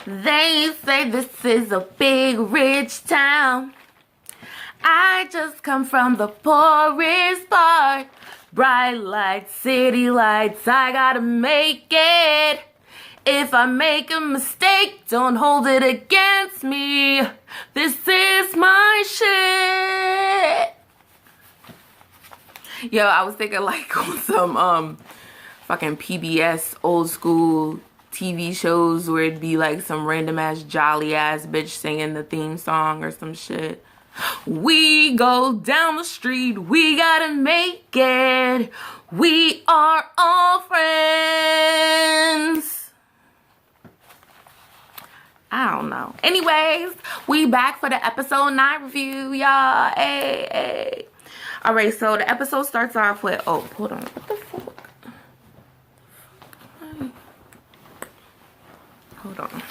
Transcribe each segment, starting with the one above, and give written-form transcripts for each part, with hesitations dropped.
They say this is a big rich town. I just come from the poorest part. Bright lights, city lights, I gotta make it. If I make a mistake, don't hold it against me. This is my shit. Yo, I was thinking like on some fucking PBS old school TV shows where it'd be like some random ass jolly ass bitch singing the theme song or some shit. We go down the street, we gotta make it. We are all friends. I don't know. Anyways, we back for the episode 9 review, y'all. Hey. All right, so the episode starts off with, oh, hold on. What the fuck? Hold on.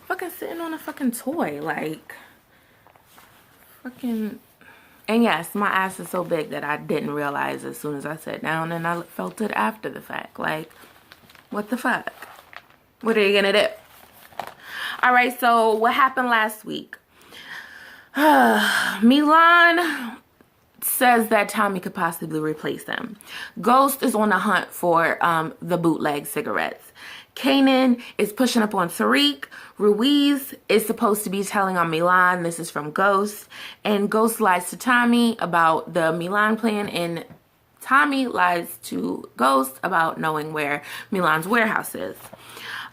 Fucking sitting on a fucking toy, like, fucking. And yes, my ass is so big that I didn't realize as soon as I sat down, and I felt it after the fact. Like, what the fuck? What are you gonna do? All right, so what happened last week? Milan says that Tommy could possibly replace him. Ghost is on the hunt for the bootleg cigarettes. Kanan is pushing up on Tariq. Ruiz is supposed to be telling on Milan. This is from Ghost. And Ghost lies to Tommy about the Milan plan, and Tommy lies to Ghost about knowing where Milan's warehouse is.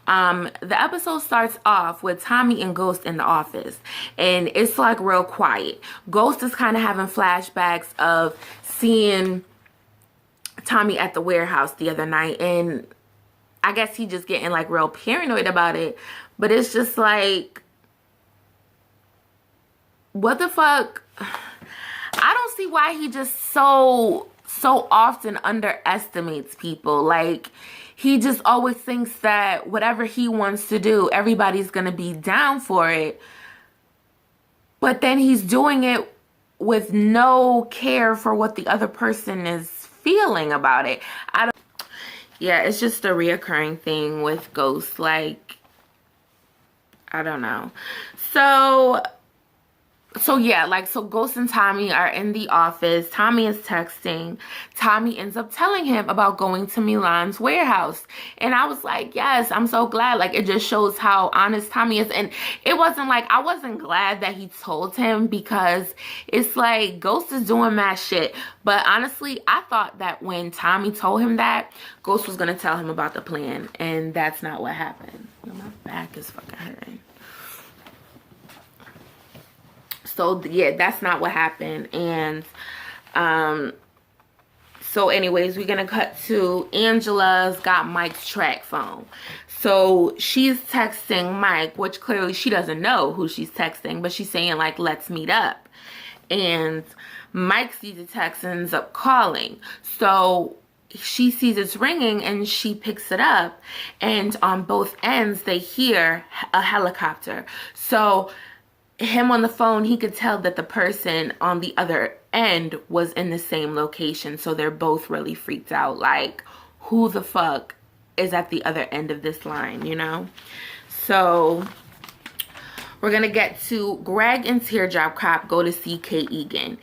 The episode starts off with Tommy and Ghost in the office, and it's like real quiet. Ghost is kind of having flashbacks of seeing Tommy at the warehouse the other night, and I guess he just getting like real paranoid about it. But it's just like, what the fuck? I don't see why he just so often underestimates people. Like, he just always thinks that whatever he wants to do, everybody's gonna be down for it. But then he's doing it with no care for what the other person is feeling about it. Yeah, it's just a reoccurring thing with Ghost. Like, I don't know. So yeah, like, so Ghost and Tommy are in the office. Tommy is texting. Tommy ends up telling him about going to Milan's warehouse. And I was like, yes, I'm so glad. Like, it just shows how honest Tommy is. And it wasn't like, I wasn't glad that he told him, because it's like, Ghost is doing mad shit. But honestly, I thought that when Tommy told him that, Ghost was going to tell him about the plan. And that's not what happened. My back is fucking hurting. So yeah, that's not what happened. And so anyways, we're gonna cut to Angela's got Mike's track phone. So she's texting Mike, which clearly she doesn't know who she's texting, but she's saying like, let's meet up. And Mike sees the text and ends up calling. So she sees it's ringing and she picks it up, and on both ends they hear a helicopter. So him on the phone, he could tell that the person on the other end was in the same location. So they're both really freaked out. Like, who the fuck is at the other end of this line, you know? So we're going to get to Greg and Teardrop Cop go to see Kay Egan.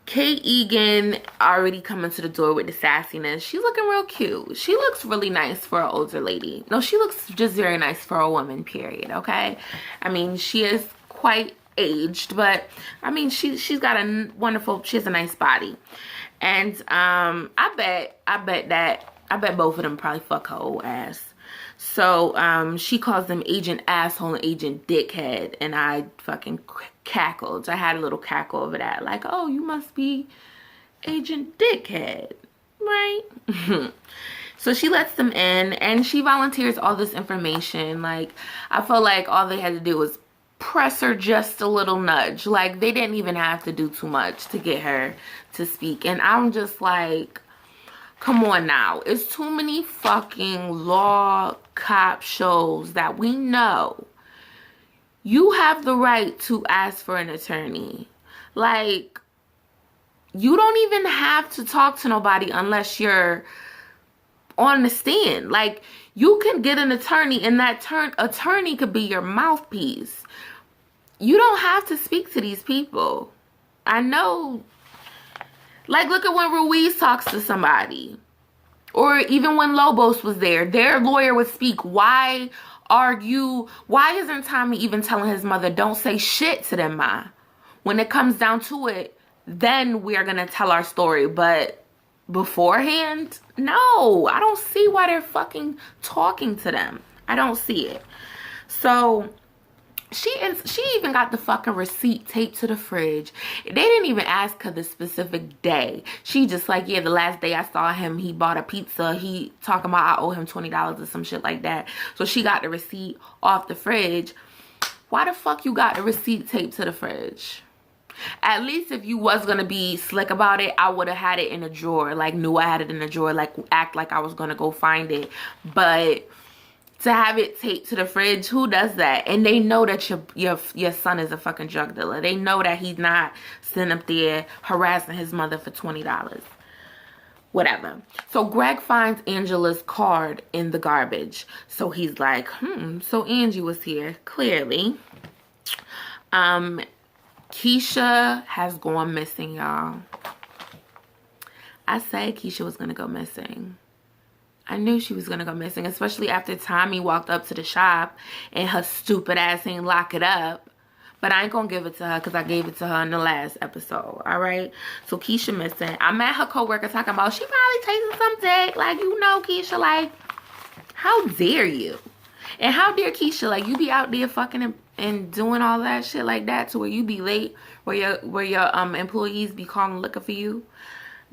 Kay Egan already coming to the door with the sassiness. She's looking real cute. She looks really nice for an older lady. No, she looks just very nice for a woman, period, okay? I mean, she is quite aged, but I mean, she's got a wonderful, she has a nice body. And I bet both of them probably fuck her old ass. So she calls them Agent Asshole and Agent Dickhead, and I fucking cackled. I had a little cackle over that, like, oh, you must be Agent Dickhead, right? So she lets them in, and she volunteers all this information. Like, I felt like all they had to do was press her just a little nudge. Like, they didn't even have to do too much to get her to speak. And I'm just like, come on now. It's too many fucking law cop shows that we know you have the right to ask for an attorney. Like, you don't even have to talk to nobody unless you're on the stand. Like, you can get an attorney, and that attorney could be your mouthpiece. You don't have to speak to these people. I know. Like, look at when Ruiz talks to somebody. Or even when Lobos was there, their lawyer would speak. Why isn't Tommy even telling his mother, don't say shit to them, ma? When it comes down to it, then we're going to tell our story. But beforehand, no. I don't see why they're talking to them. I don't see it. So she even got the fucking receipt taped to the fridge. They didn't even ask her the specific day. She just like, yeah, the last day I saw him, he bought a pizza. He talking about I owe him $20 or some shit like that. So she got the receipt off the fridge. Why the fuck you got the receipt taped to the fridge? At least if you was gonna be slick about it, I would have had it in a drawer. Like, knew I had it in a drawer. Like, act like I was gonna go find it. But to have it taped to the fridge, who does that? And they know that your son is a fucking drug dealer. They know that he's not sitting up there harassing his mother for $20. Whatever. So Greg finds Angela's card in the garbage. So he's like, so Angie was here, clearly. Keisha has gone missing, y'all. I said Keisha was gonna go missing. I knew she was gonna go missing, especially after Tommy walked up to the shop and her stupid ass ain't lock it up. But I ain't gonna give it to her because I gave it to her in the last episode, all right? So Keisha missing. I met her coworker talking about she probably tasting some dick. Like, you know, Keisha, like, how dare you? And how dare Keisha, like, you be out there fucking and doing all that shit like that to where you be late, where your employees be calling looking for you?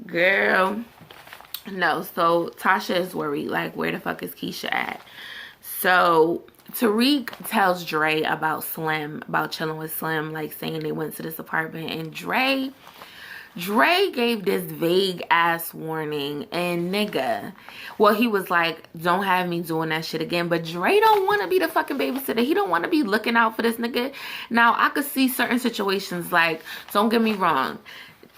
Girl. No, so Tasha is worried, like, where the fuck is Keisha at? So Tariq tells Dre about Slim, about chilling with Slim, like saying they went to this apartment, and Dre gave this vague ass warning, and nigga, well, he was like, don't have me doing that shit again. But Dre don't want to be the fucking babysitter. He don't want to be looking out for this nigga. Now, I could see certain situations, like, don't get me wrong,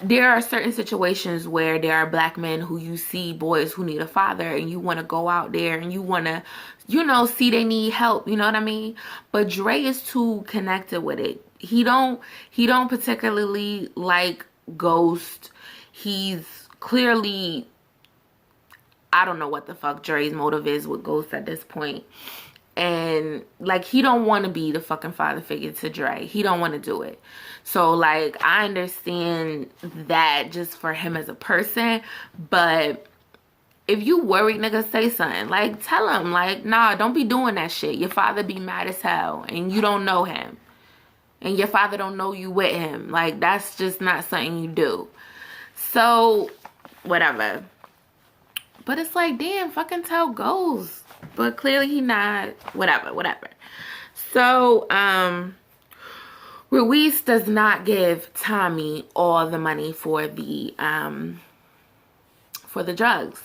there are certain situations where there are black men who you see boys who need a father, and you want to go out there and you want to, you know, see they need help, you know what I mean? But Dre is too connected with it. He don't particularly like Ghost. He's clearly, I don't know what the fuck Dre's motive is with Ghost at this point. And like, he don't want to be the fucking father figure to Dre. He don't want to do it. So like, I understand that just for him as a person, but if you worried, nigga, say something. Like, tell him, like, nah, don't be doing that shit. Your father be mad as hell and you don't know him, and your father don't know you with him. Like, that's just not something you do. So whatever. But it's like, damn, fucking tell Ghost. But clearly he not. Whatever. So, Ruiz does not give Tommy all the money for the drugs.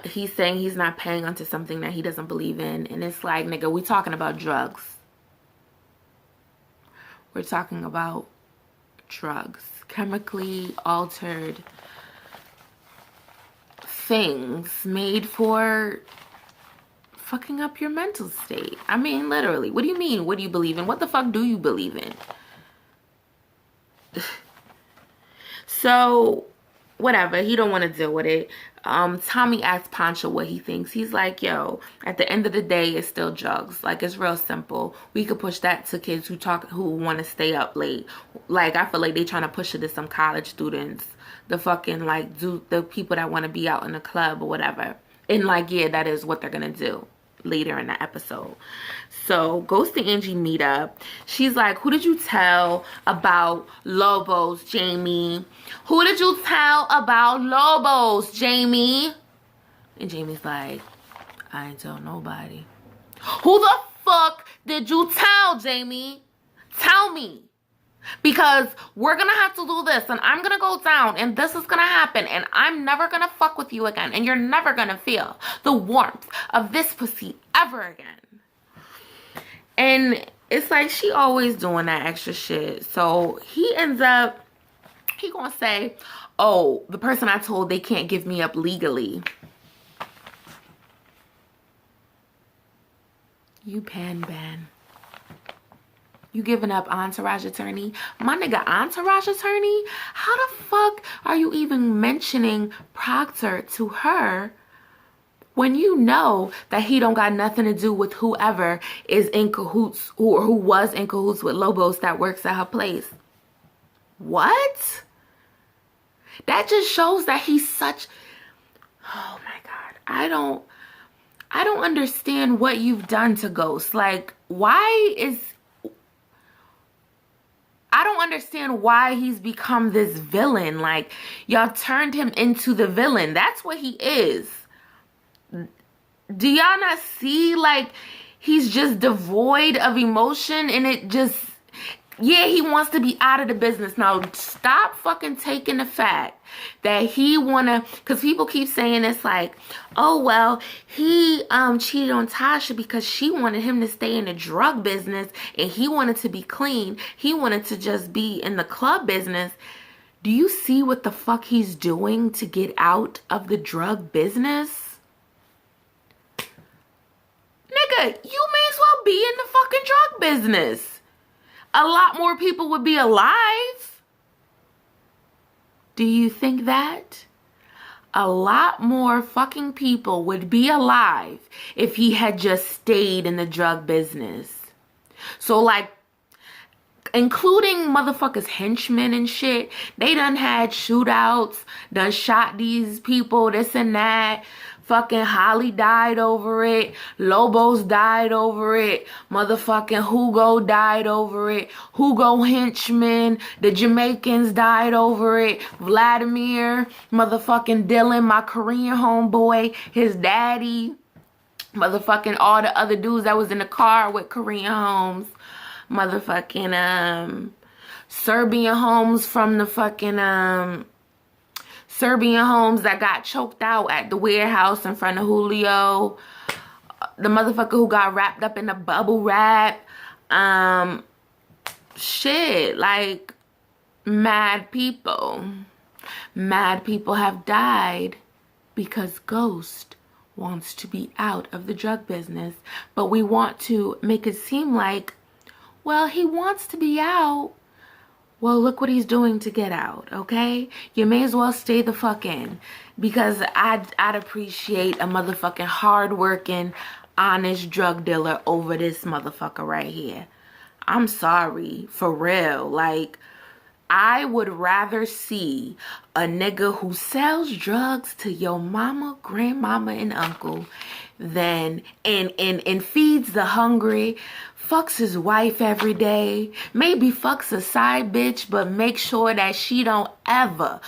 He's saying he's not paying onto something that he doesn't believe in. And it's like, nigga, we talking about drugs. We're talking about drugs. Chemically altered things made for fucking up your mental state. I mean, literally. What do you mean? What do you believe in? What the fuck do you believe in? So, whatever. He don't want to deal with it. Tommy asked Pancho what he thinks. He's like, yo, at the end of the day, it's still drugs. Like, it's real simple. We could push that to kids who want to stay up late. Like, I feel like they trying to push it to some college students. The fucking, like, the people that want to be out in the club or whatever. And, like, yeah, that is what they're going to do later in the episode. So, goes to Angie meet up. She's like, who did you tell about Lobos, Jamie? Who did you tell about Lobos, Jamie? And Jamie's like, I ain't tell nobody. Who the fuck did you tell, Jamie? Tell me. Because we're gonna have to do this, and I'm gonna go down, and this is gonna happen, and I'm never gonna fuck with you again, and you're never gonna feel the warmth of this pussy ever again. And it's like, she always doing that extra shit. So he ends up, he gonna say, Oh, the person I told they can't give me up legally. You pan ban. You giving up Entourage Attorney? My nigga, Entourage Attorney? How the fuck are you even mentioning Proctor to her when you know that he don't got nothing to do with whoever is in cahoots or who was in cahoots with Lobos that works at her place? What? That just shows that he's such... Oh my God. I don't understand what you've done to Ghost. Like, why is... I don't understand why he's become this villain. Like, y'all turned him into the villain. That's what he is. Do y'all not see? Like, he's just devoid of emotion, and it just... Yeah, he wants to be out of the business. Now, stop fucking taking the fact that he wanna... Because people keep saying it's like, oh, well, he cheated on Tasha because she wanted him to stay in the drug business and he wanted to be clean. He wanted to just be in the club business. Do you see what the fuck he's doing to get out of the drug business? Nigga, you may as well be in the fucking drug business. A lot more people would be alive. Do you think that? A lot more fucking people would be alive if he had just stayed in the drug business. So, like, including motherfuckers henchmen and shit, they done had shootouts, done shot these people, this and that. Fucking Holly died over it. Lobos died over it. Motherfucking Hugo died over it. Hugo henchmen. The Jamaicans died over it. Vladimir. Motherfucking Dylan, my Korean homeboy. His daddy. Motherfucking all the other dudes that was in the car with Korean homes. Motherfucking Serbian homes from the fucking Serbian homes that got choked out at the warehouse in front of Julio. The motherfucker who got wrapped up in the bubble wrap. Shit, like, mad people. Mad people have died because Ghost wants to be out of the drug business. But we want to make it seem like, well, he wants to be out. Well, look what he's doing to get out, okay? You may as well stay the fuck in. Because I'd appreciate a motherfucking hard-working, honest drug dealer over this motherfucker right here. I'm sorry, for real. Like, I would rather see a nigga who sells drugs to your mama, grandmama, and uncle than, and feeds the hungry, fucks his wife every day, maybe fucks a side bitch, but make sure that she don't ever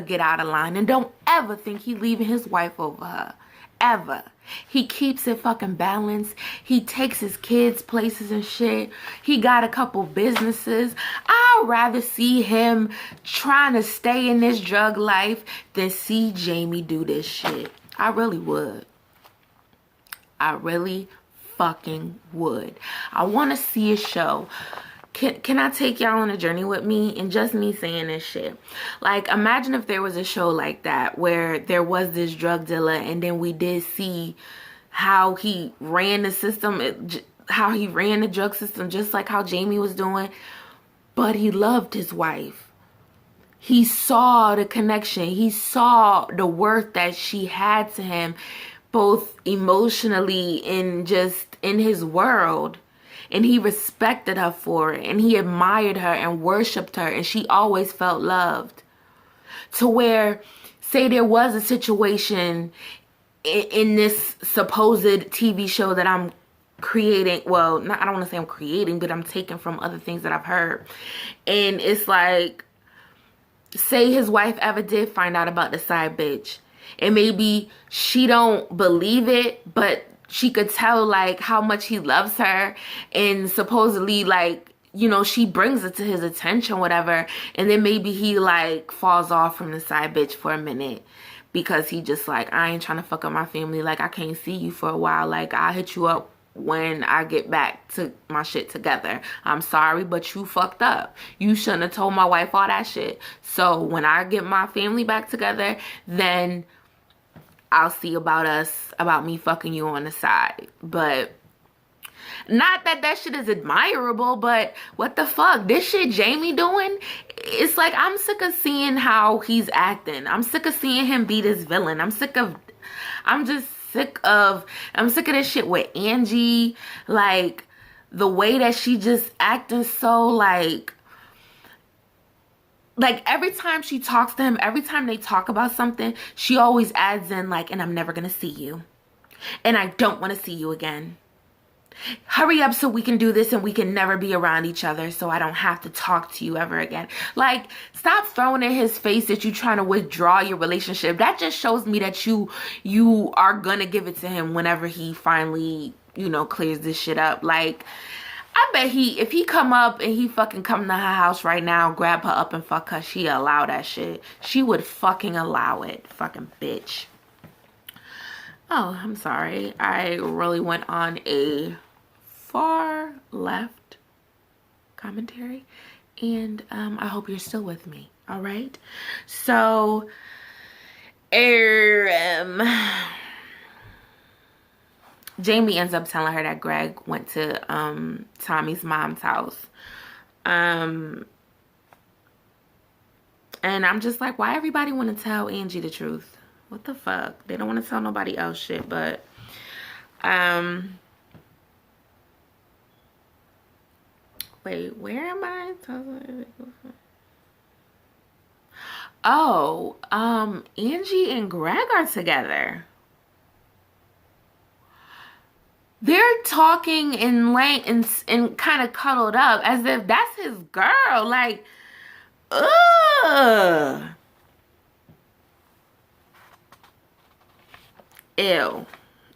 get out of line, and don't ever think he leaving his wife over her. Ever. He keeps it fucking balanced. He takes his kids places and shit. He got a couple businesses. I'd rather see him trying to stay in this drug life than see Jamie do this shit. I really would. I really fucking would. I want to see a show. Can I take y'all on a journey with me? And just me saying this shit. Like, imagine if there was a show like that where there was this drug dealer and then we did see how he ran the system, how he ran the drug system, just like how Jamie was doing. But he loved his wife. He saw the connection. He saw the worth that she had to him, both emotionally and just in his world. And he respected her for it. And he admired her and worshipped her. And she always felt loved. To where, say there was a situation in this supposed TV show that I'm creating. Well, I don't want to say I'm creating, but I'm taking from other things that I've heard. And it's like, say his wife ever did find out about the side bitch. And maybe she don't believe it, but she could tell, like, how much he loves her. And supposedly, like, you know, she brings it to his attention, whatever. And then maybe he, like, falls off from the side bitch for a minute. Because he just, like, I ain't trying to fuck up my family. Like, I can't see you for a while. Like, I'll hit you up when I get back to my shit together. I'm sorry, but you fucked up. You shouldn't have told my wife all that shit. So when I get my family back together, then I'll see about me fucking you on the side. But not that that shit is admirable, but what the fuck? This shit Jamie doing, it's like, I'm sick of seeing how he's acting. I'm sick of seeing him be this villain. I'm sick of this shit with Angie. Like, the way that she just acting so like every time she talks to him, every time they talk about something, she always adds in like, and I'm never gonna see you. And I don't want to see you again. Hurry up so we can do this and we can never be around each other so I don't have to talk to you ever again. Like, stop throwing in his face that you trying to withdraw your relationship. That just shows me that you are gonna give it to him whenever he finally, clears this shit up. Like, I bet if he come up and he fucking come to her house right now, grab her up and fuck her, she allow that shit. She would fucking allow it. Fucking bitch. Oh, I'm sorry. I really went on a far left commentary, and I hope you're still with me. All right. So, Jamie ends up telling her that Greg went to Tommy's mom's house. And I'm just like, why everybody want to tell Angie the truth? What the fuck? They don't want to tell nobody else shit, but wait, where am I? Oh, Angie and Greg are together. They're talking and kind of cuddled up as if that's his girl. Like, ugh. Ew.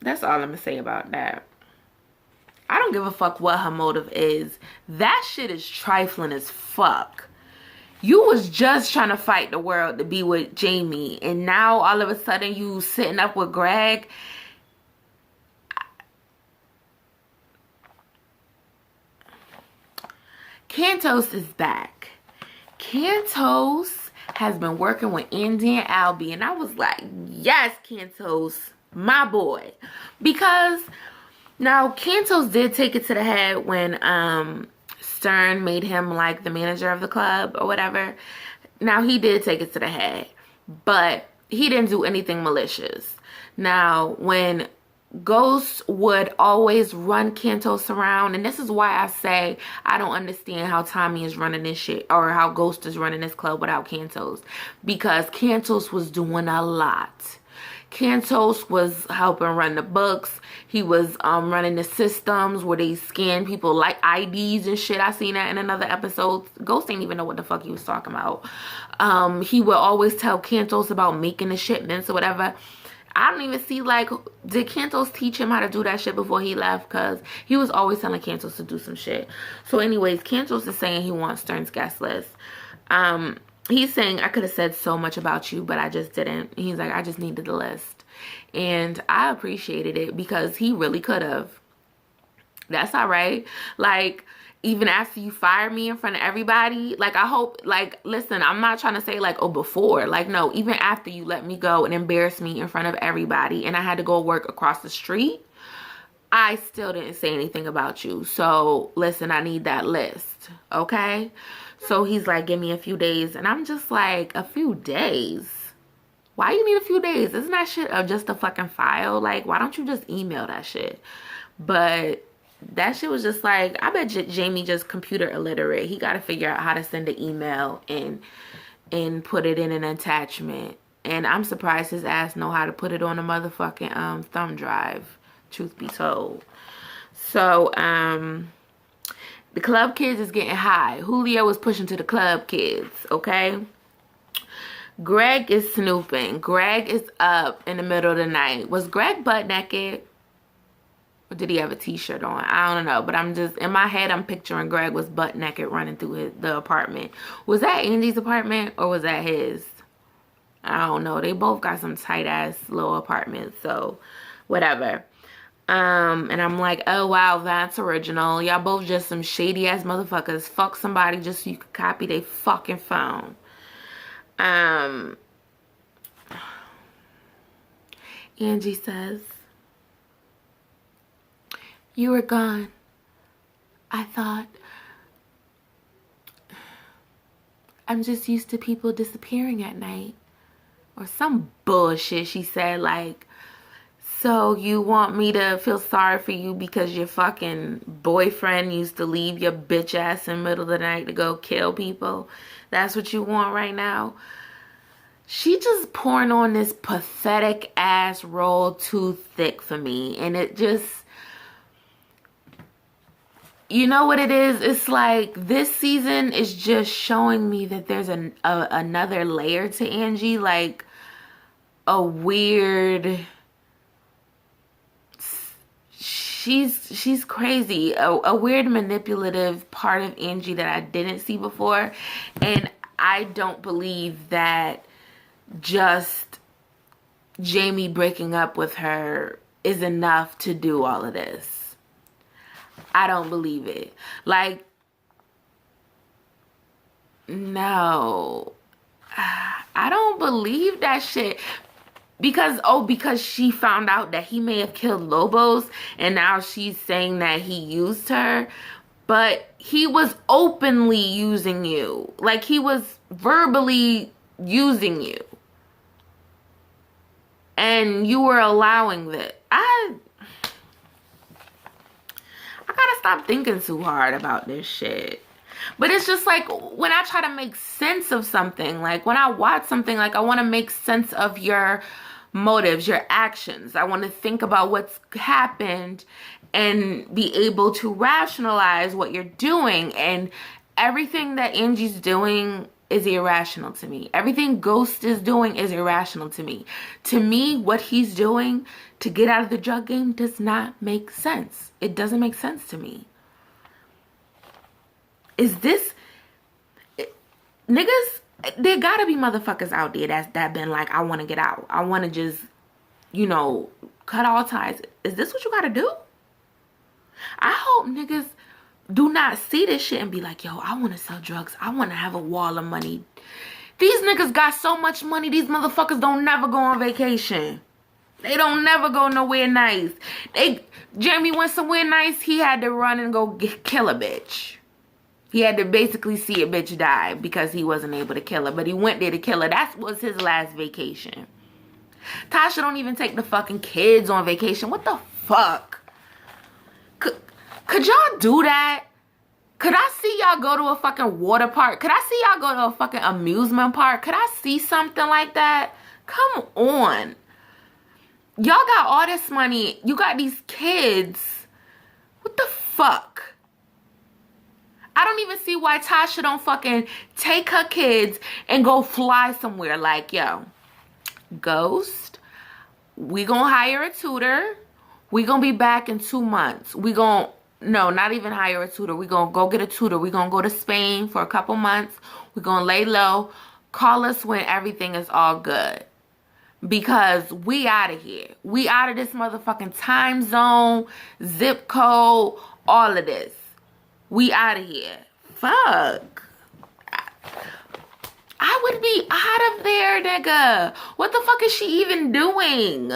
That's all I'm gonna say about that. I don't give a fuck what her motive is. That shit is trifling as fuck. You was just trying to fight the world to be with Jamie, and now all of a sudden you sitting up with Greg. Cantos is back. Cantos has been working with Andy and Albie, and I was like, yes, Cantos, my boy. Because now Cantos did take it to the head when Stern made him like the manager of the club or whatever. Now he did take it to the head, but he didn't do anything malicious. Now when Ghost would always run Cantos around, and this is why I say I don't understand how Tommy is running this shit, or how Ghost is running this club without Cantos, because Cantos was doing a lot. Cantos was helping run the books. He was running the systems where they scan people like IDs and shit. I seen that in another episode. Ghost didn't even know what the fuck he was talking about. He would always tell Cantos about making the shipments or whatever. I don't even see, like, did Cantos teach him how to do that shit before he left? Because he was always telling Cantos to do some shit. So anyways, Cantos is saying he wants Stern's guest list. He's saying, I could have said so much about you, but I just didn't. He's like, I just needed the list. And I appreciated it because he really could have. That's all right. Like, even after you fire me in front of everybody, like, I hope, like, listen, I'm not trying to say, like, oh, before. Like, no, even after you let me go and embarrass me in front of everybody and I had to go work across the street, I still didn't say anything about you. So, listen, I need that list, okay? So he's like, give me a few days. And I'm just like, a few days? Why you need a few days? Isn't that shit just a fucking file? Like, why don't you just email that shit? But that shit was just like, I bet Jamie just computer illiterate. He got to figure out how to send an email and put it in an attachment. And I'm surprised his ass know how to put it on a motherfucking thumb drive, truth be told. So, the club kids is getting high. Julio is pushing to the club kids, okay? Greg is snooping. Greg is up in the middle of the night. Was Greg butt naked? Or did he have a t-shirt on? I don't know. But I'm just, in my head, I'm picturing Greg was butt naked running through the apartment. Was that Andy's apartment or was that his? I don't know. They both got some tight-ass little apartments. So, whatever. And I'm like, oh wow, that's original. Y'all both just some shady ass motherfuckers. Fuck somebody just so you can copy their fucking phone. Angie says, you were gone. I thought, I'm just used to people disappearing at night. Or some bullshit she said, like, so you want me to feel sorry for you because your fucking boyfriend used to leave your bitch ass in the middle of the night to go kill people? That's what you want right now? She just pouring on this pathetic ass role too thick for me. And it just, you know what it is? It's like this season is just showing me that there's another layer to Angie. Like a weird, she's crazy. A weird manipulative part of Angie that I didn't see before. And I don't believe that just Jamie breaking up with her is enough to do all of this. I don't believe it. Like, no. I don't believe that shit. Because she found out that he may have killed Lobos, and now she's saying that he used her. But he was openly using you. Like, he was verbally using you. And you were allowing that. I gotta stop thinking too hard about this shit. But it's just like when I try to make sense of something, like when I watch something, like I want to make sense of your motives, your actions. I want to think about what's happened and be able to rationalize what you're doing. And everything that Angie's doing is irrational to me. Everything Ghost is doing is irrational to me. To me, what he's doing to get out of the drug game does not make sense. It doesn't make sense to me. Is this niggas? There gotta be motherfuckers out there that been like, I want to get out. I want to just, you know, cut all ties. Is this what you gotta do? I hope niggas do not see this shit and be like, yo, I want to sell drugs. I want to have a wall of money. These niggas got so much money, these motherfuckers don't never go on vacation. They don't never go nowhere nice. Jamie went somewhere nice, he had to run and go kill a bitch. He had to basically see a bitch die because he wasn't able to kill her. But he went there to kill her. That was his last vacation. Tasha don't even take the fucking kids on vacation. What the fuck? Could y'all do that? Could I see y'all go to a fucking water park? Could I see y'all go to a fucking amusement park? Could I see something like that? Come on. Y'all got all this money. You got these kids. What the fuck? I don't even see why Tasha don't fucking take her kids and go fly somewhere. Like, yo, Ghost, we gonna hire a tutor. We gonna be back in 2 months. We gonna, no, not even hire a tutor. We gonna go get a tutor. We gonna go to Spain for a couple months. We gonna lay low. Call us when everything is all good. Because we out of here. We out of this motherfucking time zone, zip code, all of this. We out of here. Fuck. I would be out of there, nigga. What the fuck is she even doing?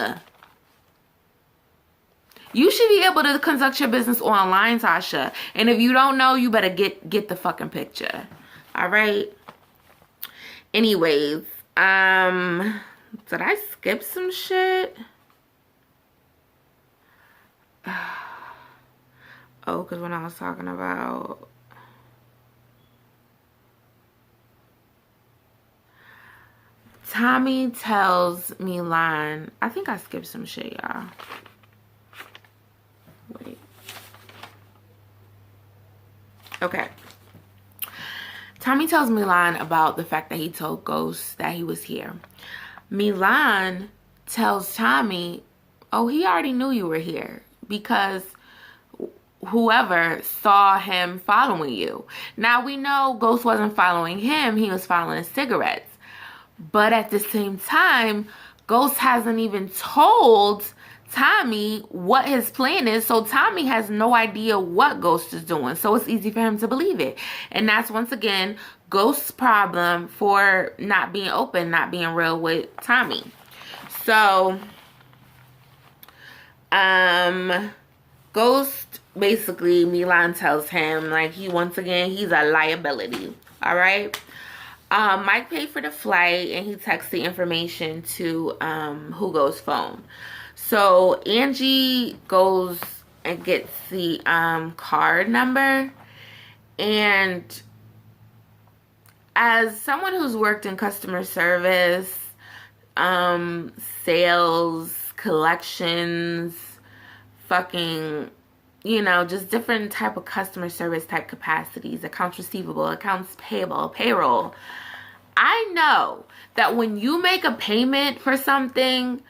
You should be able to conduct your business online, Tasha. And if you don't know, you better get the fucking picture. All right? Anyways, did I skip some shit? Oh, because when I was talking about... Tommy tells Milan... I think I skipped some shit, y'all. Wait. Okay. Tommy tells Milan about the fact that he told Ghost that he was here. Milan tells Tommy, oh, he already knew you were here because whoever saw him following you. Now, we know Ghost wasn't following him. He was following cigarettes. But at the same time, Ghost hasn't even told Tommy what his plan is. So Tommy has no idea what Ghost is doing. So it's easy for him to believe it. And that's once again Ghost's problem for not being open, not being real with Tommy. So Ghost, basically, Milan tells him, like, once again, he's a liability. All right? Mike paid for the flight, and he texts the information to Hugo's phone. So Angie goes and gets the card number. And as someone who's worked in customer service, sales, collections, fucking, you know, just different type of customer service type capacities, accounts receivable, accounts payable, payroll. I know that when you make a payment for something,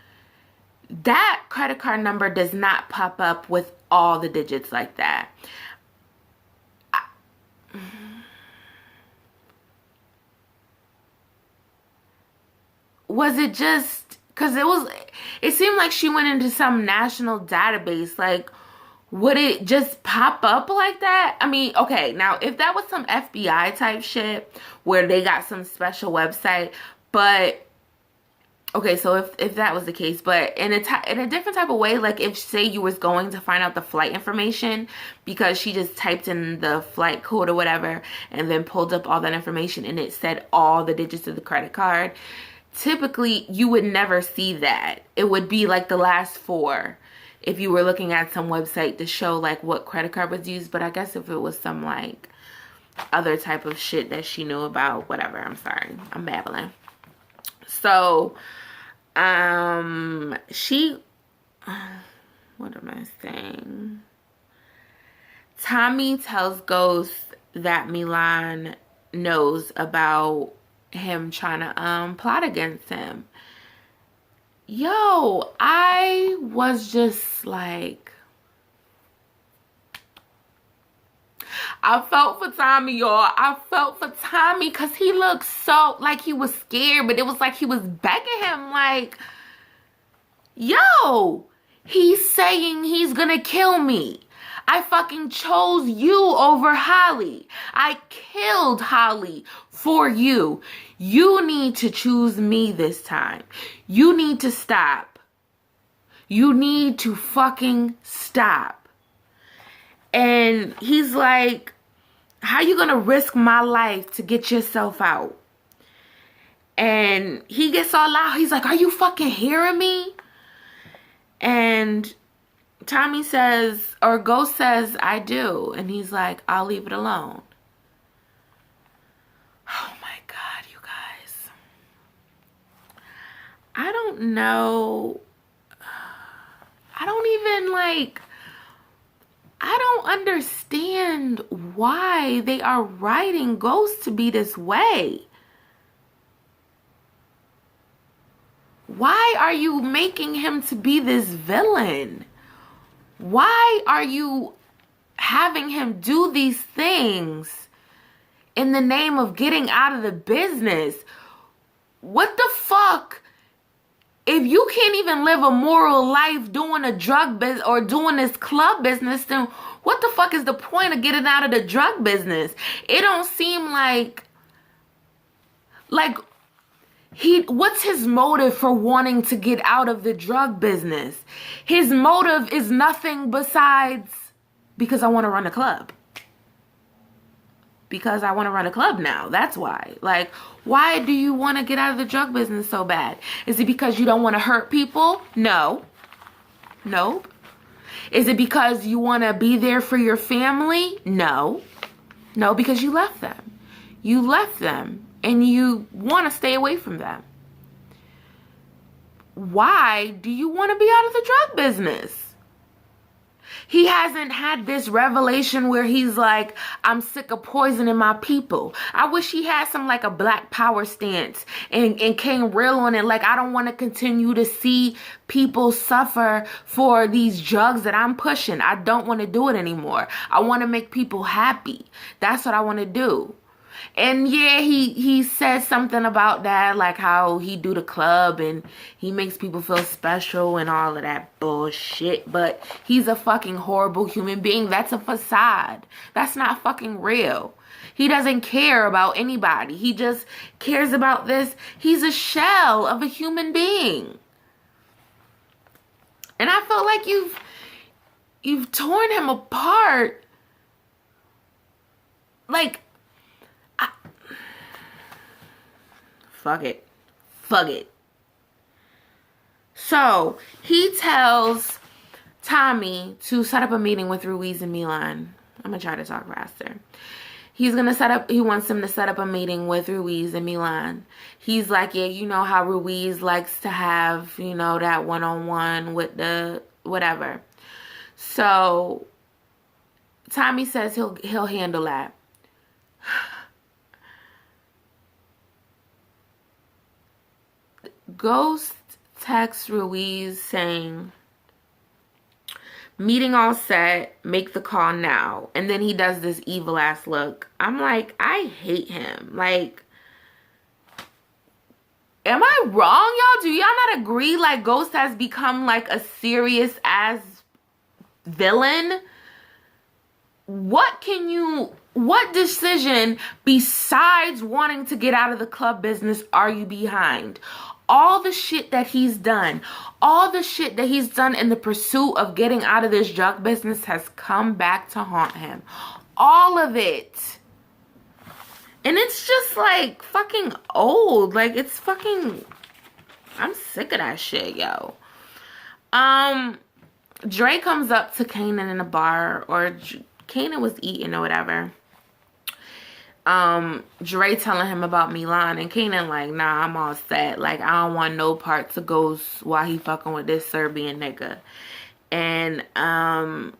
that credit card number does not pop up with all the digits like that. Was it just because it seemed like she went into some national database? Like, would it just pop up like that? I mean, okay, now if that was some FBI type shit where they got some special website, but okay, so if that was the case, but in a different type of way, like if say you was going to find out the flight information because she just typed in the flight code or whatever and then pulled up all that information and it said all the digits of the credit card, typically you would never see that. It would be like the last four if you were looking at some website to show like what credit card was used. But I guess if it was some like other type of shit that she knew about, whatever, I'm sorry, I'm babbling. So what am I saying? Tommy tells Ghost that Milan knows about him trying to plot against him. Yo, I was just like, I felt for Tommy, y'all. I felt for Tommy because he looked so like he was scared, but it was like he was begging him like, yo, he's saying he's gonna kill me. I fucking chose you over Holly. I killed Holly for you. You need to choose me this time. You need to stop. You need to fucking stop. And he's like, how you gonna risk my life to get yourself out? And he gets all loud. He's like, are you fucking hearing me? And Tommy says, or Ghost says, I do. And he's like, I'll leave it alone. Oh my God, you guys. I don't know. I don't understand why they are writing Ghost to be this way. Why are you making him to be this villain? Why are you having him do these things in the name of getting out of the business? What the fuck? If you can't even live a moral life doing a drug business or doing this club business, then what the fuck is the point of getting out of the drug business? It don't seem like what's his motive for wanting to get out of the drug business? His motive is nothing besides because I want to run a club. Because I want to run a club now. That's why. Like, why do you want to get out of the drug business so bad? Is it because you don't want to hurt people? No. Nope. Is it because you want to be there for your family? No. No, because you left them. You left them and you want to stay away from them. Why do you want to be out of the drug business? He hasn't had this revelation where he's like, I'm sick of poisoning my people. I wish he had some like a black power stance and came real on it. Like, I don't want to continue to see people suffer for these drugs that I'm pushing. I don't want to do it anymore. I want to make people happy. That's what I want to do. And yeah, he said something about that, like how he do the club and he makes people feel special and all of that bullshit. But he's a fucking horrible human being. That's a facade. That's not fucking real. He doesn't care about anybody. He just cares about this. He's a shell of a human being. And I feel like you've torn him apart. Like, fuck it. Fuck it. So, he tells Tommy to set up a meeting with Ruiz and Milan. I'm going to try to talk faster. He wants him to set up a meeting with Ruiz and Milan. He's like, yeah, you know how Ruiz likes to have, you know, that one-on-one with the whatever. So, Tommy says he'll handle that. Ghost texts Ruiz saying, meeting all set, make the call now. And then he does this evil ass look. I'm like, I hate him. Like, am I wrong, y'all? Do y'all not agree? Like, Ghost has become like a serious ass villain. What decision besides wanting to get out of the club business are you behind? All the shit that he's done, in the pursuit of getting out of this drug business has come back to haunt him. All of it. And it's just like fucking old. Like, it's fucking, I'm sick of that shit, yo. Dre comes up to Kanan in a bar, or Kanan was eating or whatever. Dre telling him about Milan, and Kanan like, nah, I'm all set. Like, I don't want no part to Ghost while he fucking with this Serbian nigga. And Kanan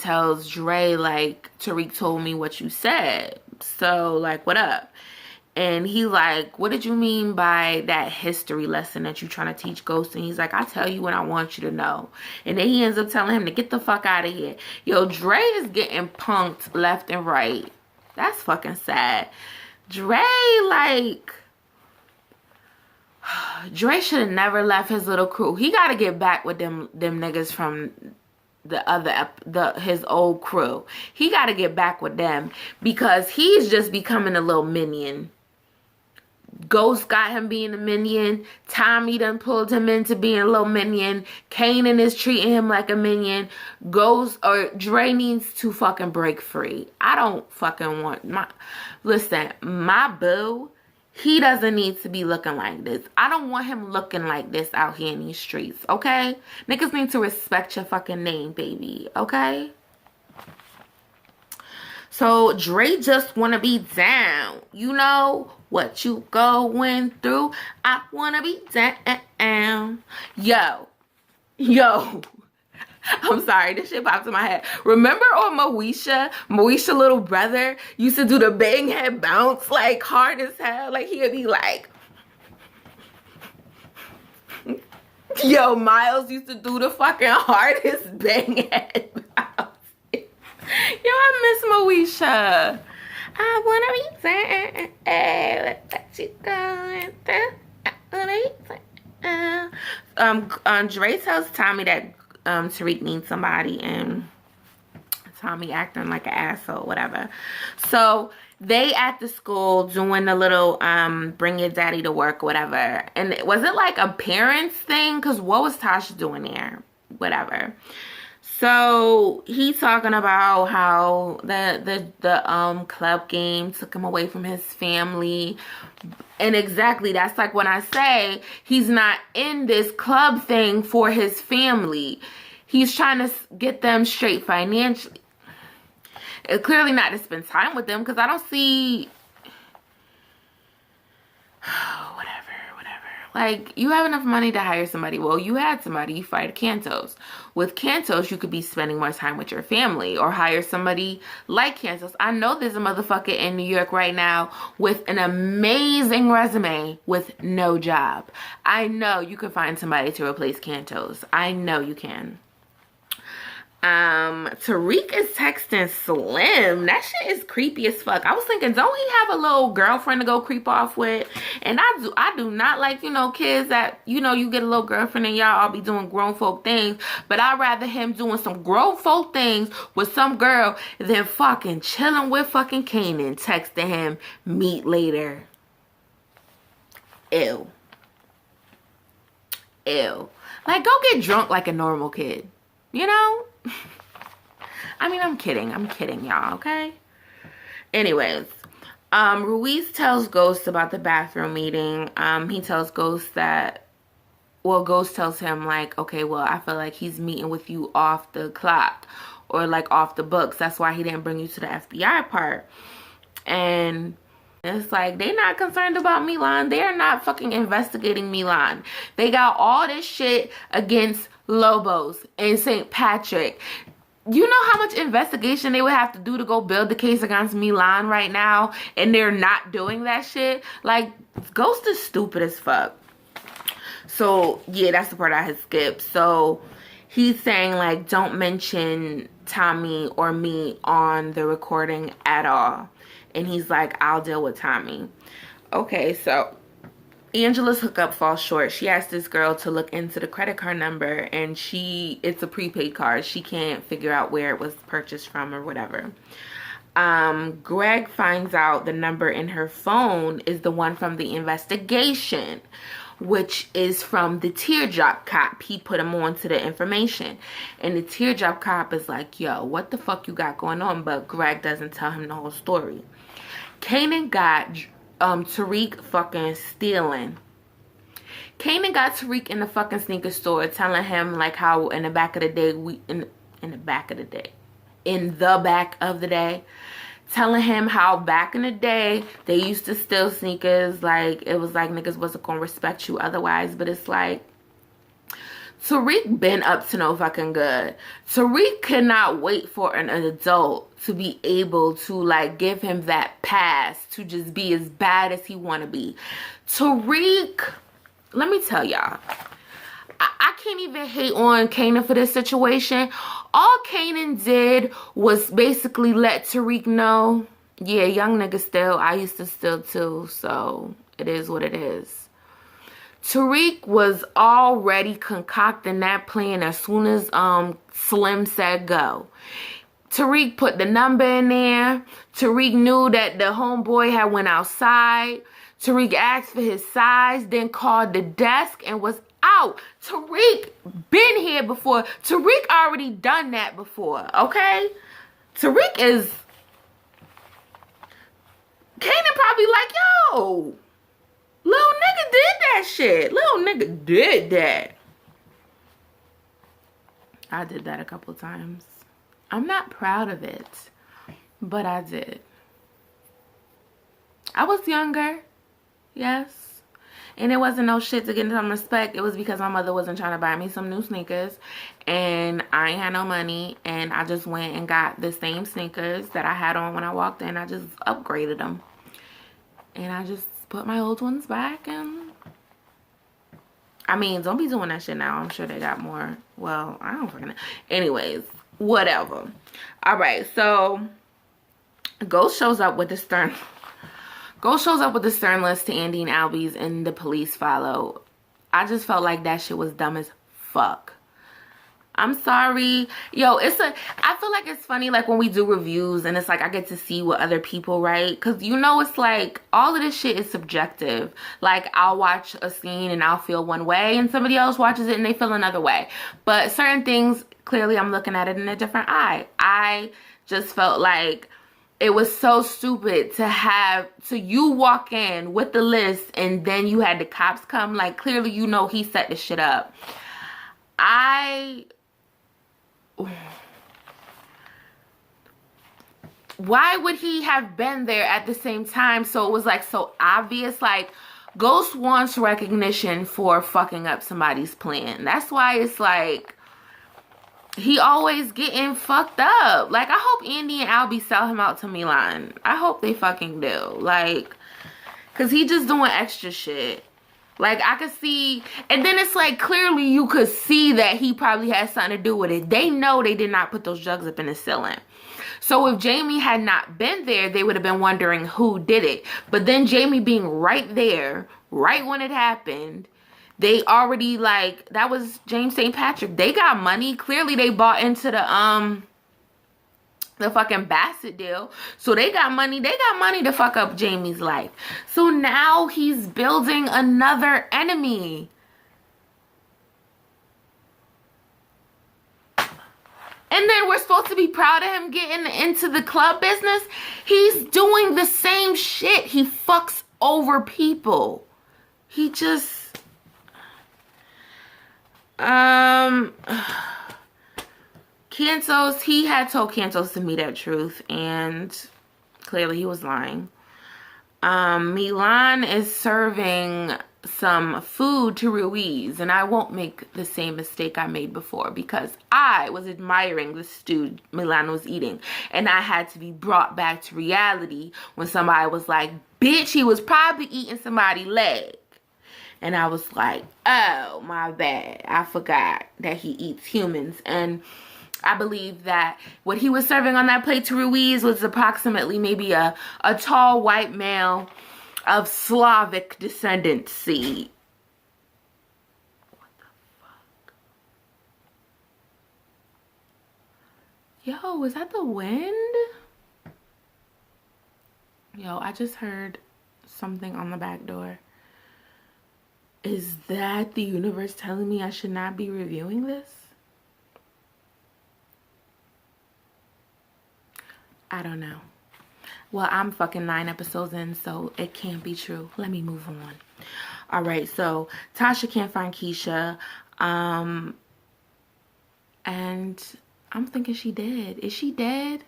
tells Dre, like, Tariq told me what you said. So, like, what up? And he like, what did you mean by that history lesson that you trying to teach Ghost? And he's like, I tell you what I want you to know. And then he ends up telling him to get the fuck out of here. Yo, Dre is getting punked left and right. That's fucking sad. Dre, like, Dre should have never left his little crew. He got to get back with them niggas from his old crew. He got to get back with them because he's just becoming a little minion. Ghost got him being a minion. Tommy done pulled him into being a little minion. Kanan is treating him like a minion. Ghost or Dre needs to fucking break free. I don't fucking want my boo, he doesn't need to be looking like this. I don't want him looking like this out here in these streets, okay? Niggas need to respect your fucking name, baby, okay? So Dre just want to be down. You know what you going through. I want to be down. Yo. I'm sorry, this shit popped in my head. Remember on Moesha little brother used to do the bang head bounce like hard as hell? Like he'd be like, yo, Miles used to do the fucking hardest bang head bounce. Yo, I miss Moesha. I wanna be sad. What you going through? I wanna be sad. Dre tells Tommy that Tariq needs somebody, and Tommy acting like an asshole, whatever. So they at the school doing the little bring your daddy to work, whatever. And was it like a parents thing? Because what was Tasha doing there? Whatever. So he's talking about how the club game took him away from his family. And exactly, that's like when I say he's not in this club thing for his family. He's trying to get them straight financially. Clearly not to spend time with them, because I don't see... whatever. Like, you have enough money to hire somebody. Well, you had somebody. You fired Cantos. With Cantos, you could be spending more time with your family, or hire somebody like Cantos. I know there's a motherfucker in New York right now with an amazing resume with no job. I know you can find somebody to replace Cantos. I know you can. Tariq is texting Slim. That shit is creepy as fuck. I was thinking, don't he have a little girlfriend to go creep off with? And I do not like, you know, kids that, you know, you get a little girlfriend and y'all all be doing grown folk things. But I'd rather him doing some grown folk things with some girl than fucking chilling with fucking Kanan, texting him, meet later. Ew. Ew. Like, go get drunk like a normal kid. You know? I mean, I'm kidding, y'all, okay? Anyways, Ruiz tells Ghost about the bathroom meeting. He tells Ghost that, well, Ghost tells him, like, okay, well, I feel like he's meeting with you off the clock or, like, off the books. That's why he didn't bring you to the FBI part. And it's like, they're not concerned about Milan. They are not fucking investigating Milan. They got all this shit against Lobos and St. Patrick. You know how much investigation they would have to do to go build the case against Milan right now, and they're not doing that shit? Like, Ghost is stupid as fuck. So, yeah, that's the part I had skipped. So, he's saying, like, don't mention Tommy or me on the recording at all. And he's like, I'll deal with Tommy. Okay, so Angela's hookup falls short. She asked this girl to look into the credit card number, and it's a prepaid card. She can't figure out where it was purchased from or whatever. Greg finds out the number in her phone is the one from the investigation, which is from the teardrop cop. He put him on to the information. And the teardrop cop is like, yo, what the fuck you got going on? But Greg doesn't tell him the whole story. Kanan got Tariq fucking stealing. Kanan got Tariq in the fucking sneaker store telling him like how in the back of the day telling him how back in the day they used to steal sneakers. Like, it was like niggas wasn't gonna respect you otherwise. But it's like, Tariq been up to no fucking good. Tariq cannot wait for an adult to be able to, like, give him that pass to just be as bad as he want to be. Tariq, let me tell y'all, I can't even hate on Kanan for this situation. All Kanan did was basically let Tariq know, yeah, young nigga still, I used to steal too, so it is what it is. Tariq was already concocting that plan as soon as Slim said go. Tariq put the number in there. Tariq knew that the homeboy had went outside. Tariq asked for his size, then called the desk and was out. Tariq been here before. Tariq already done that before, okay? Tariq is... Kanan probably like, yo, little nigga did that shit. Little nigga did that. I did that a couple times. I'm not proud of it, but I did. I was younger, yes. And it wasn't no shit to get some respect. It was because my mother wasn't trying to buy me some new sneakers. And I ain't had no money. And I just went and got the same sneakers that I had on when I walked in. I just upgraded them. And I just put my old ones back. And I mean, don't be doing that shit now. I'm sure they got more. Well, I don't fucking know. Anyways, whatever. All right, so Ghost shows up with the stern list to Andy and Albie's, and the police follow. I just felt like that shit was dumb as fuck. I'm sorry. Yo, I feel like it's funny, like, when we do reviews, and it's like, I get to see what other people write. Because, you know, it's like, all of this shit is subjective. Like, I'll watch a scene, and I'll feel one way, and somebody else watches it, and they feel another way. But certain things, clearly, I'm looking at it in a different eye. I just felt like it was so stupid to you walk in with the list, and then you had the cops come. Like, clearly, you know, he set the shit up. Why would he have been there at the same time? So it was like so obvious. Like, Ghost wants recognition for fucking up somebody's plan. That's why it's like he always getting fucked up. Like, I hope Andy and Albie sell him out to Milan. I hope they fucking do. Like, cause he just doing extra shit. Like, I could see, and then it's like, clearly you could see that he probably had something to do with it. They know they did not put those jugs up in the ceiling. So if Jamie had not been there, they would have been wondering who did it. But then Jamie being right there, right when it happened, they already, like, that was James St. Patrick. They got money. Clearly they bought into the fucking Bassett deal. So they got money. They got money to fuck up Jamie's life. So now he's building another enemy. And then we're supposed to be proud of him getting into the club business. He's doing the same shit. He fucks over people. He just... Cantos, he had told Cantos to meet at Truth, and clearly he was lying. Milan is serving some food to Ruiz, and I won't make the same mistake I made before, because I was admiring the stew Milan was eating, and I had to be brought back to reality when somebody was like, bitch, he was probably eating somebody's leg. And I was like, oh, my bad. I forgot that he eats humans. And I believe that what he was serving on that plate to Ruiz was approximately maybe a tall white male of Slavic descendancy. What the fuck? Yo, is that the wind? Yo, I just heard something on the back door. Is that the universe telling me I should not be reviewing this? I don't know. Well, I'm fucking 9 episodes in, so it can't be true. Let me move on. All right, so Tasha can't find Keisha. And I'm thinking she dead. Is she dead?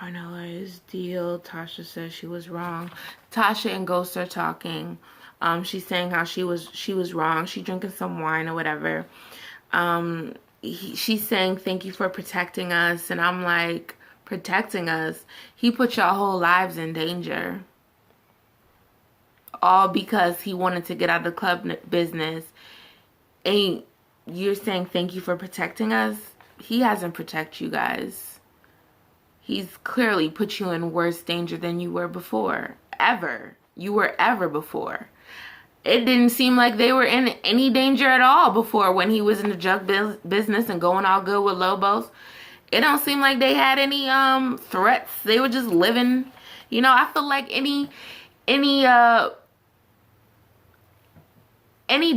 Finalized deal. Tasha says she was wrong. Tasha and Ghost are talking. She's saying how she was wrong. She drinking some wine or whatever. She's saying thank you for protecting us, and I'm like, protecting us? He put your whole lives in danger, all because he wanted to get out of the club business. And you're saying thank you for protecting us? He hasn't protected you guys. He's clearly put you in worse danger than you were before. Ever. You were ever before. It didn't seem like they were in any danger at all before when he was in the drug business and going all good with Lobos. It don't seem like they had any threats. They were just living. You know, I feel like any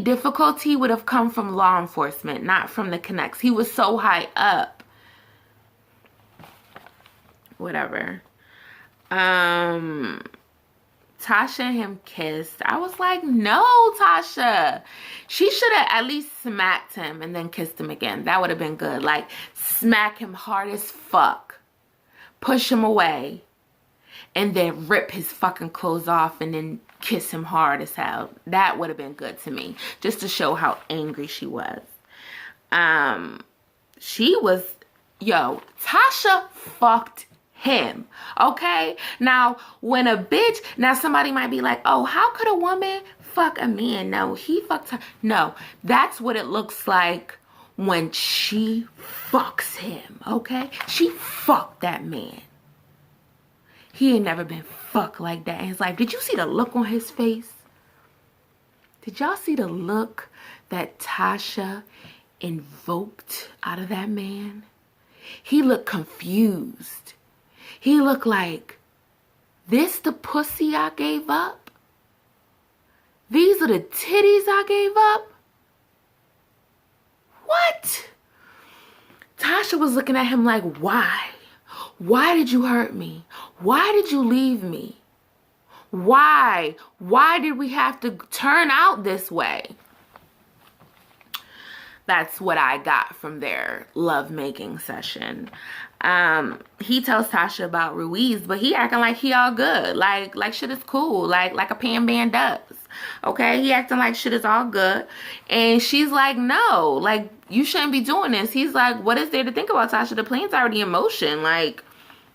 difficulty would have come from law enforcement, not from the connects. He was so high up. Whatever. Tasha and him kissed. I was like, no, Tasha. She should have at least smacked him and then kissed him again. That would have been good. Like, smack him hard as fuck. Push him away. And then rip his fucking clothes off and then kiss him hard as hell. That would have been good to me. Just to show how angry she was. She was, yo, Tasha fucked him, okay? Now, when a bitch, now somebody might be like, oh, how could a woman fuck a man? No, he fucked her. No, that's what it looks like when she fucks him, okay? She fucked that man. He ain't never been fucked like that in his life. Did you see the look on his face? Did y'all see the look that Tasha invoked out of that man? He looked confused. He looked like, this the pussy I gave up? These are the titties I gave up? What? Tasha was looking at him like, why? Why did you hurt me? Why did you leave me? Why? Why did we have to turn out this way? That's what I got from their lovemaking session. He tells Tasha about Ruiz, but he acting like he all good. Like shit is cool. Like a pan band does. Okay? He acting like shit is all good. And she's like, no. Like, you shouldn't be doing this. He's like, what is there to think about, Tasha? The plane's already in motion. Like,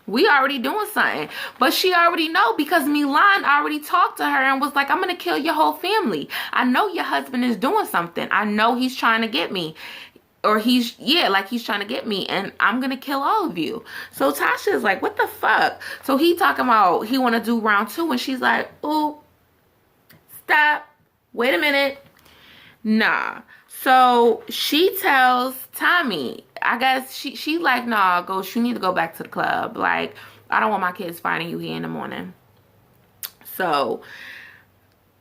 We already doing something. But she already know because Milan already talked to her and was like, I'm going to kill your whole family. I know your husband is doing something. I know he's trying to get me. Or he's trying to get me, and I'm going to kill all of you. So Tasha is like, what the fuck? So he talking about he want to do round 2, and she's like, ooh, stop. Wait a minute. Nah. So she tells Tommy, I guess she like, nah, Ghost, you need to go back to the club. Like, I don't want my kids finding you here in the morning. So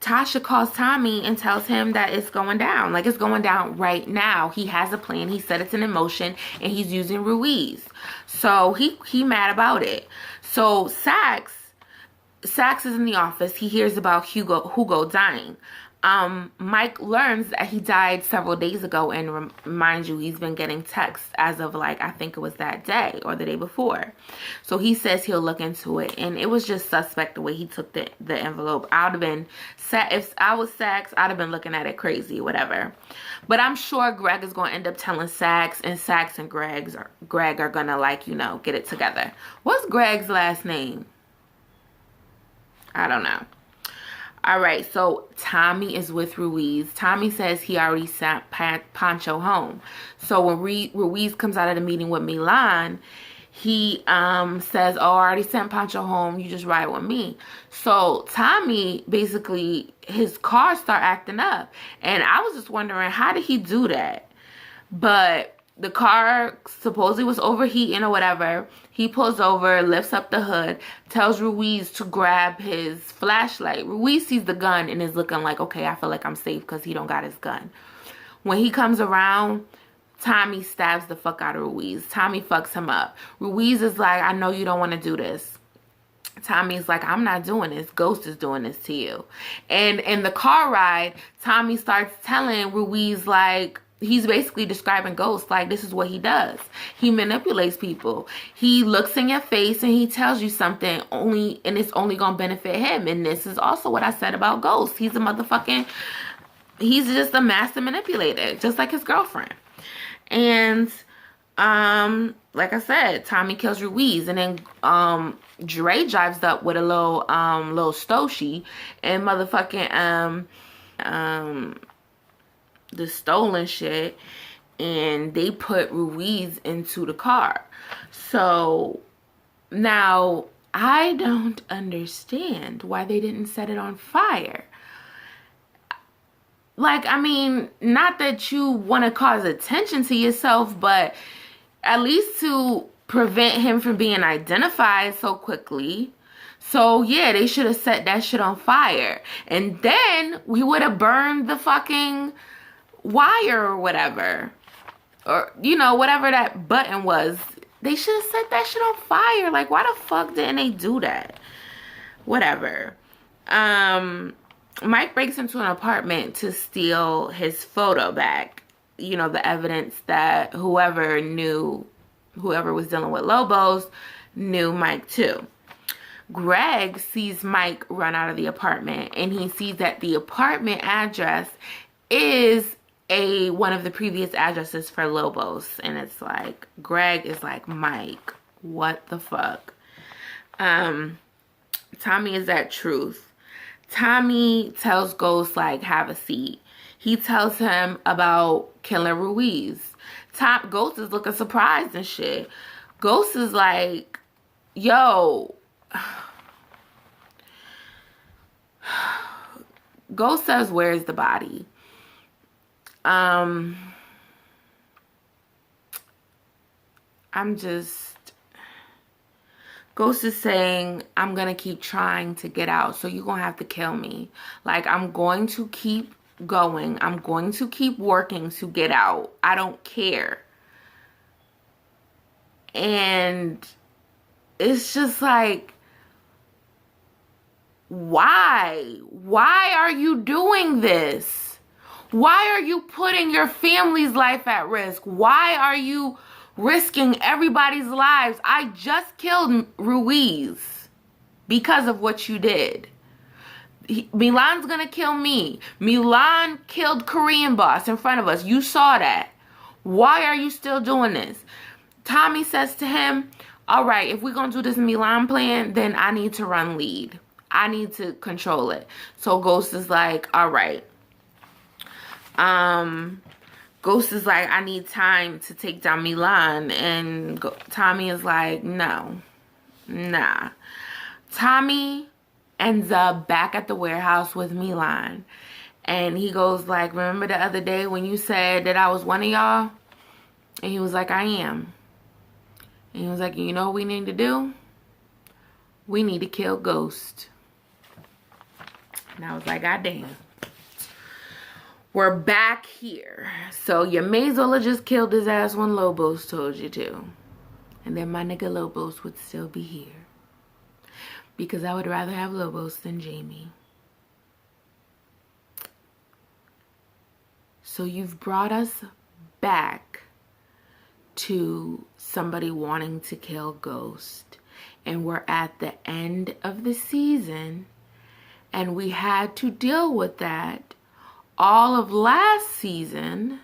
Tasha calls Tommy and tells him that it's going down. Like, it's going down right now. He has a plan. He said it's in motion, and he's using Ruiz. So he mad about it. So Saxe is in the office. He hears about Hugo dying. Mike learns that he died several days ago, and mind you, he's been getting texts as of like, I think it was that day or the day before. So he says he'll look into it, and it was just suspect the way he took the envelope. I would have been, if I was Saxe, I'd have been looking at it crazy, whatever. But I'm sure Greg is going to end up telling Saxe, and Saxe and Greg are going to, like, you know, get it together. What's Greg's last name? I don't know. All right, so Tommy is with Ruiz. Tommy says he already sent Pancho home. So when Ruiz comes out of the meeting with Milan, he says, oh, I already sent Pancho home. You just ride with me. So Tommy, basically, his car start acting up. And I was just wondering, how did he do that? But the car supposedly was overheating or whatever. He pulls over, lifts up the hood, tells Ruiz to grab his flashlight. Ruiz sees the gun and is looking like, okay, I feel like I'm safe because he don't got his gun. When he comes around, Tommy stabs the fuck out of Ruiz. Tommy fucks him up. Ruiz is like, I know you don't want to do this. Tommy's like, I'm not doing this. Ghost is doing this to you. And in the car ride, Tommy starts telling Ruiz, like, he's basically describing Ghost like this is what he does. He manipulates people. He looks in your face and he tells you something and it's only gonna benefit him. And this is also what I said about Ghost. He's just a master manipulator, just like his girlfriend. And like I said, Tommy kills Ruiz, and then Dre drives up with a little Stoshi and motherfucking the stolen shit, and they put Ruiz into the car. So now I don't understand why they didn't set it on fire. Like, I mean, not that you want to cause attention to yourself, but at least to prevent him from being identified so quickly. So yeah, they should have set that shit on fire, and then we would have burned the fucking wire or whatever, or you know, whatever that button was. They should have set that shit on fire. Like, why the fuck didn't they do that? Whatever. Mike breaks into an apartment to steal his photo back. You know, the evidence that whoever was dealing with Lobos knew Mike too. Greg sees Mike run out of the apartment, and he sees that the apartment address is one of the previous addresses for Lobos. And it's like, Greg is like, Mike, what the fuck? Tommy is at Truth. Tommy tells Ghost, like, have a seat. He tells him about killing Ruiz. Ghost is looking surprised and shit. Ghost is like, yo. Ghost says, where's the body? Ghost is saying, I'm going to keep trying to get out, so you're going to have to kill me. Like, I'm going to keep going. I'm going to keep working to get out. I don't care. And it's just like, why? Why are you doing this? Why are you putting your family's life at risk? Why are you risking everybody's lives? I just killed Ruiz because of what you did. Milan's gonna kill me. Milan killed Korean boss in front of us. You saw that. Why are you still doing this? Tommy says to him, all right, if we're going to do this Milan plan, then I need to run lead. I need to control it. So Ghost is like, all right. Ghost is like, I need time to take down Milan. And Tommy is like, no, nah. Tommy ends up back at the warehouse with Milan. And he goes like, remember the other day when you said that I was one of y'all? And he was like, I am. And he was like, you know what we need to do? We need to kill Ghost. And I was like, God damn. We're back here. So you may as well have just killed his ass when Lobos told you to. And then my nigga Lobos would still be here. Because I would rather have Lobos than Jamie. So you've brought us back to somebody wanting to kill Ghost. And we're at the end of the season. And we had to deal with that all of last season.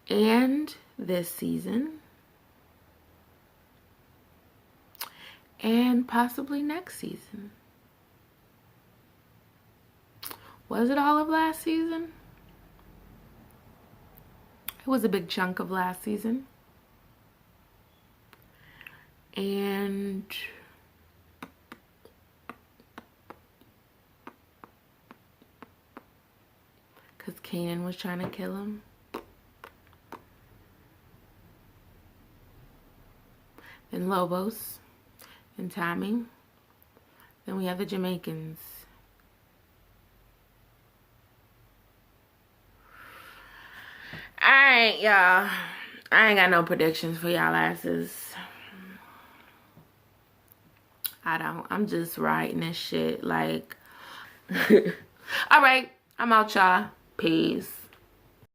And this season. And possibly next season. Was it all of last season? It was a big chunk of last season. And because Kanan was trying to kill him. Then Lobos. And Tommy. Then we have the Jamaicans. Alright, y'all. I ain't got no predictions for y'all asses. I don't. I'm just writing this shit like. Alright, I'm out, y'all. Peace.